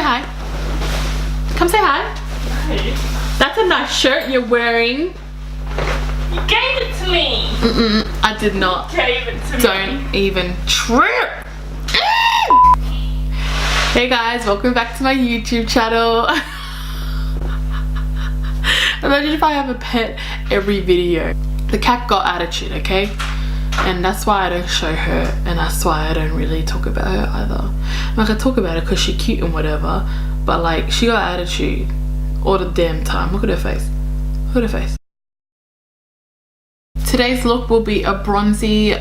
hi. Come say hi. Nice. That's a nice shirt you're wearing. You gave it to me. I did not. You gave it to me. Don't even trip. Hey guys, welcome back to my YouTube channel. Imagine if I have a pet every video. The cat got attitude, okay? And that's why I don't show her, and that's why I don't really talk about her either. Like, I talk about her because she's cute and whatever, but like, she got attitude all the damn time. Look at her face. Look at her face. Today's look will be a bronzy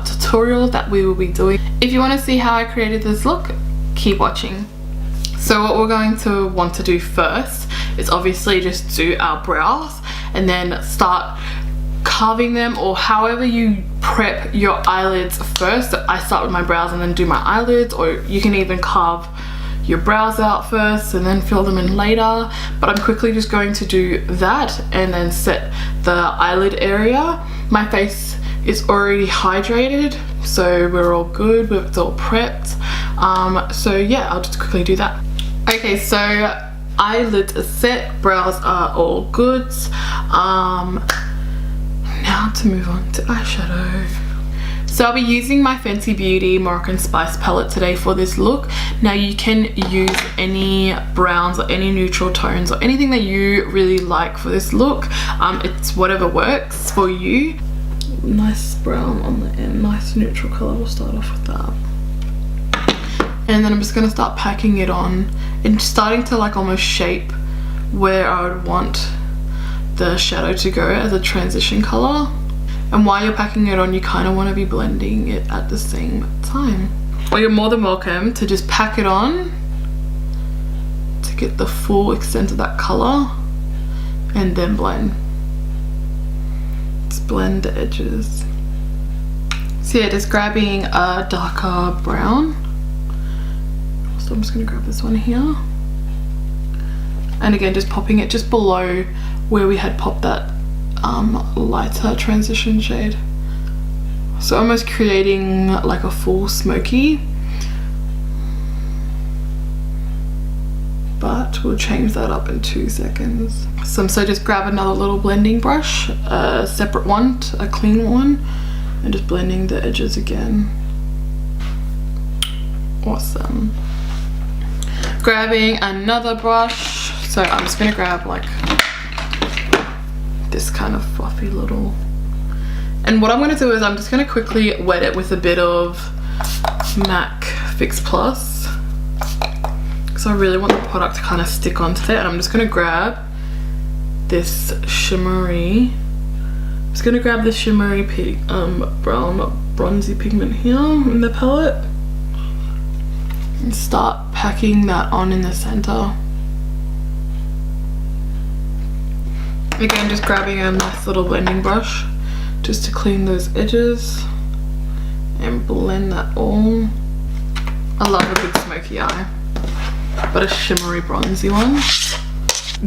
tutorial that we will be doing. If you want to see how I created this look, keep watching. So what we're going to want to do first is obviously just do our brows and then start carving them, or however you prep your eyelids first. I start with my brows and then do my eyelids, or you can even carve your brows out first and then fill them in later, but I'm quickly just going to do that and then set the eyelid area. My face is already hydrated, so we're all good, it's all prepped. So yeah, I'll just quickly do that. Okay, so eyelids are set, brows are all good. Now to move on to eyeshadow. So I'll be using my Fenty Beauty Moroccan Spice palette today for this look. Now you can use any browns or any neutral tones or anything that you really like for this look. It's whatever works for you. Nice brown on the end, nice neutral color. We'll start off with that. And then I'm just gonna start packing it on and starting to like almost shape where I would want the shadow to go as a transition color. And while you're packing it on, you kind of want to be blending it at the same time. Or you're more than welcome to just pack it on to get the full extent of that color and then blend. Just blend the edges. So yeah, just grabbing a darker brown. So I'm just going to grab this one here. And again, just popping it just below where we had popped that lighter transition shade. So almost creating like a full smoky. But we'll change that up in 2 seconds. So just grab another little blending brush, a separate one, a clean one, and just blending the edges again. Awesome. Grabbing another brush. So I'm just gonna grab like this kind of fluffy little, and what I'm going to do is I'm just going to quickly wet it with a bit of MAC Fix Plus because I really want the product to kind of stick onto it. And I'm just going to grab this shimmery, brown bronzy pigment here in the palette and start packing that on in the center. Again, just grabbing a nice little blending brush just to clean those edges and blend that all. I love a good smoky eye, but a shimmery bronzy one.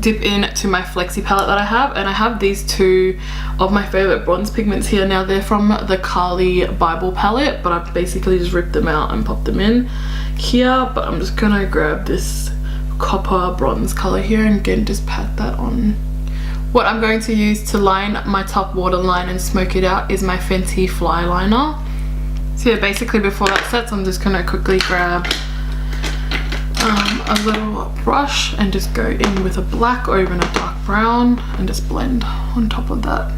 Dip into my Flexi palette that I have, and I have these two of my favorite bronze pigments here. Now they're from the Carli Bybel palette, but I basically just ripped them out and popped them in here. But I'm just gonna grab this copper bronze color here and again just pat that on. What I'm going to use to line my top waterline and smoke it out is my Fenty Fly liner. So yeah, basically before that sets, I'm just gonna quickly grab a little brush and just go in with a black or even a dark brown and just blend on top of that.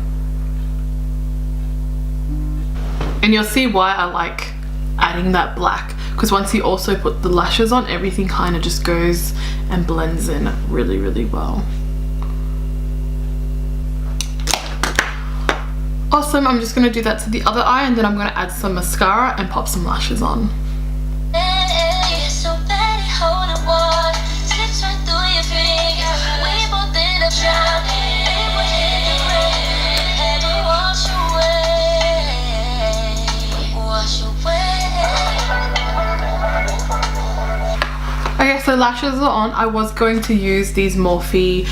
And you'll see why I like adding that black, because once you also put the lashes on, everything kind of just goes and blends in really, really well. Awesome, I'm just going to do that to the other eye, and then I'm going to add some mascara and pop some lashes on. Okay, so lashes are on. I was going to use these Morphe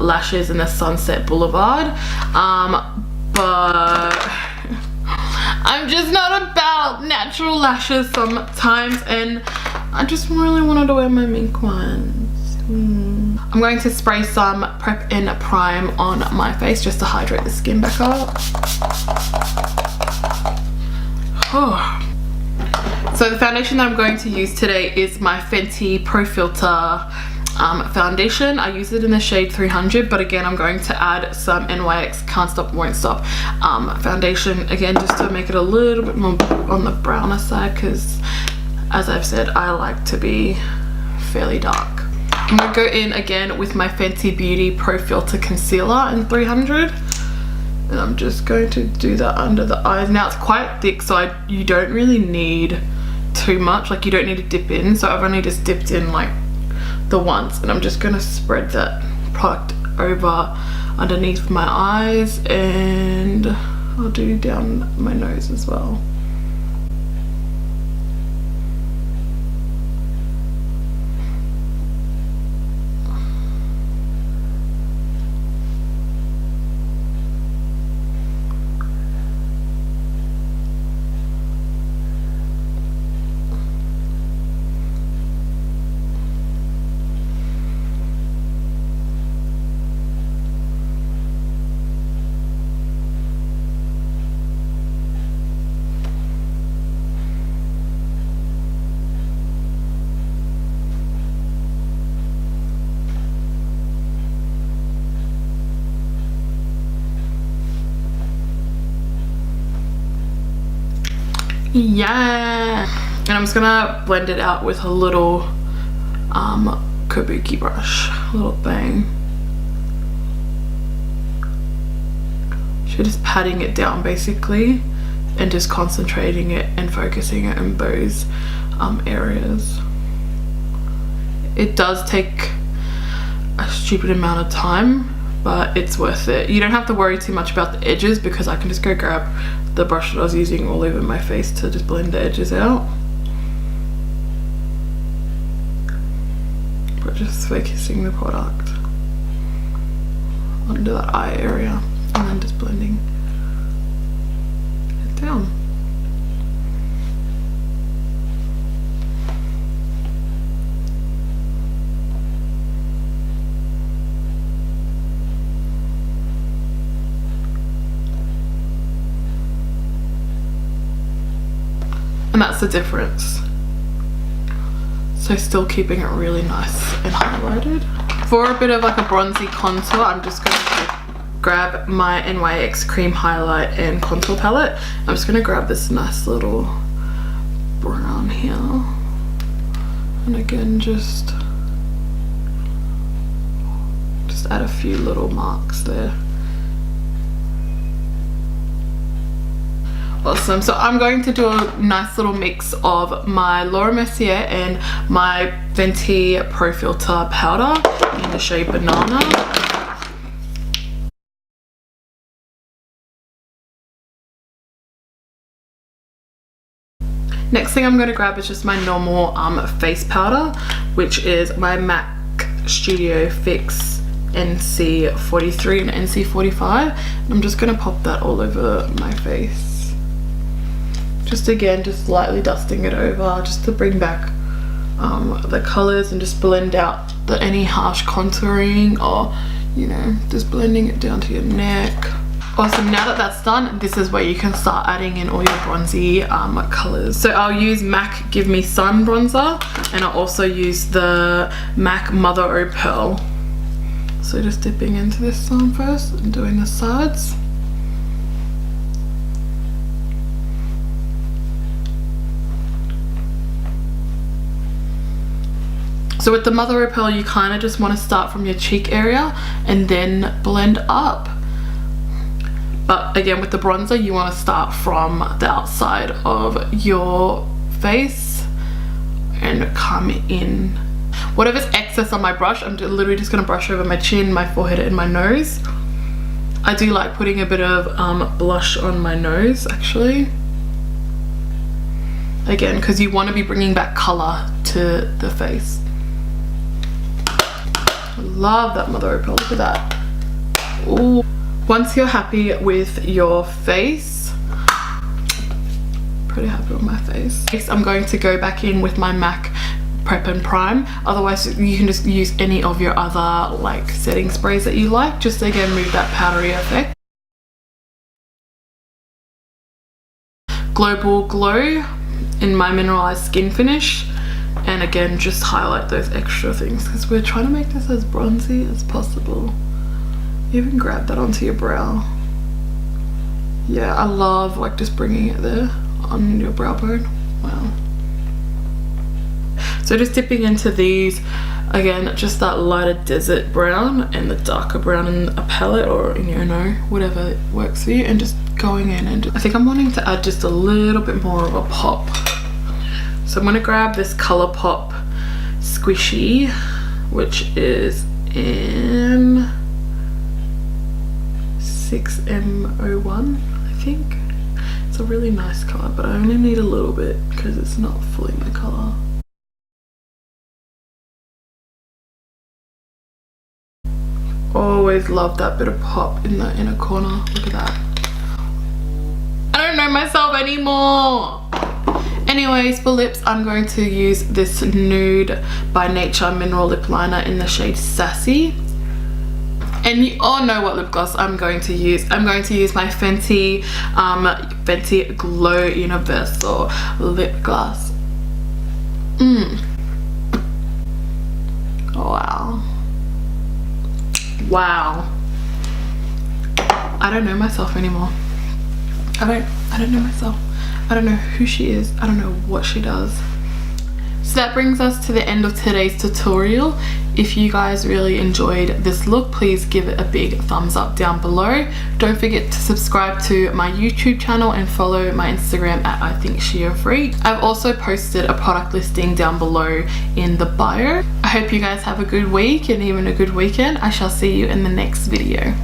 lashes in the Sunset Boulevard, but I'm just not about natural lashes sometimes, and I just really wanted to wear my mink ones. I'm going to spray some Prep and Prime on my face just to hydrate the skin back up. Oh. So the foundation that I'm going to use today is my Fenty Pro Filter foundation. I use it in the shade 300, but again I'm going to add some NYX Can't Stop Won't Stop foundation again, just to make it a little bit more on the browner side, because as I've said, I like to be fairly dark. I'm going to go in again with my Fenty Beauty Pro Filter concealer in 300, and I'm just going to do that under the eyes. Now it's quite thick, so you don't really need too much, like you don't need to dip in, so I've only just dipped in like the once, and I'm just going to spread that product over underneath my eyes, and I'll do down my nose as well. Yeah, and I'm just gonna blend it out with a little kabuki brush, a little thing. So just patting it down basically, and just concentrating it and focusing it in those areas. It does take a stupid amount of time, but it's worth it. You don't have to worry too much about the edges, because I can just go grab the brush that I was using all over my face to just blend the edges out. But just focusing the product under that eye area, and then just blending it down. And that's the difference. So still keeping it really nice and highlighted. For a bit of like a bronzy contour, I'm just going to grab my NYX Cream Highlight and Contour Palette. I'm just going to grab this nice little brown here. And again, just add a few little marks there. Awesome. So I'm going to do a nice little mix of my Laura Mercier and my Fenty Pro Filter powder in the shade Banana. Next thing I'm going to grab is just my normal face powder, which is my MAC Studio Fix NC43 and NC45. I'm just going to pop that all over my face. Just again, just lightly dusting it over, just to bring back the colors and just blend out any harsh contouring, or you know, just blending it down to your neck. Awesome. Now that that's done, this is where you can start adding in all your bronzy colors. So I'll use MAC Give Me Sun bronzer, and I'll also use the MAC Mother O' Pearl. So just dipping into this one first and doing the sides. So with the Mother O' Pearl, you kind of just want to start from your cheek area and then blend up. But again, with the bronzer, you want to start from the outside of your face and come in. Whatever's excess on my brush, I'm literally just going to brush over my chin, my forehead, and my nose. I do like putting a bit of blush on my nose, actually. Again, because you want to be bringing back color to the face. Love that Mother O' Pearl. Look at that. Ooh. Once you're happy with your face, pretty happy with my face, next I'm going to go back in with my MAC prep and prime. Otherwise you can just use any of your other like setting sprays that you like, just to again move that powdery effect. Global Glow in my mineralized skin finish, and again just highlight those extra things because we're trying to make this as bronzy as possible. Even grab that onto your brow. Yeah, I love like just bringing it there on your brow bone. Wow. So just dipping into these, again just that lighter desert brown and the darker brown in a palette or in your whatever works for you, and just going in and I think I'm wanting to add just a little bit more of a pop. So I'm going to grab this ColourPop Squishy, which is in 6M01, I think. It's a really nice colour, but I only need a little bit because it's not fully my colour. Always love that bit of pop in the inner corner. Look at that. I don't know myself anymore. Anyways, for lips I'm going to use this Nude by Nature mineral lip liner in the shade Sassy. And you all know what lip gloss I'm going to use. I'm going to use my Fenty Glow Universal lip gloss. Wow. Wow. I don't know myself anymore. I don't know myself. I don't know who she is. I don't know what she does. So that brings us to the end of today's tutorial. If you guys really enjoyed this look, please give it a big thumbs up down below. Don't forget to subscribe to my YouTube channel and follow my Instagram at IThinkSheerFree. I've also posted a product listing down below in the bio. I hope you guys have a good week and even a good weekend. I shall see you in the next video.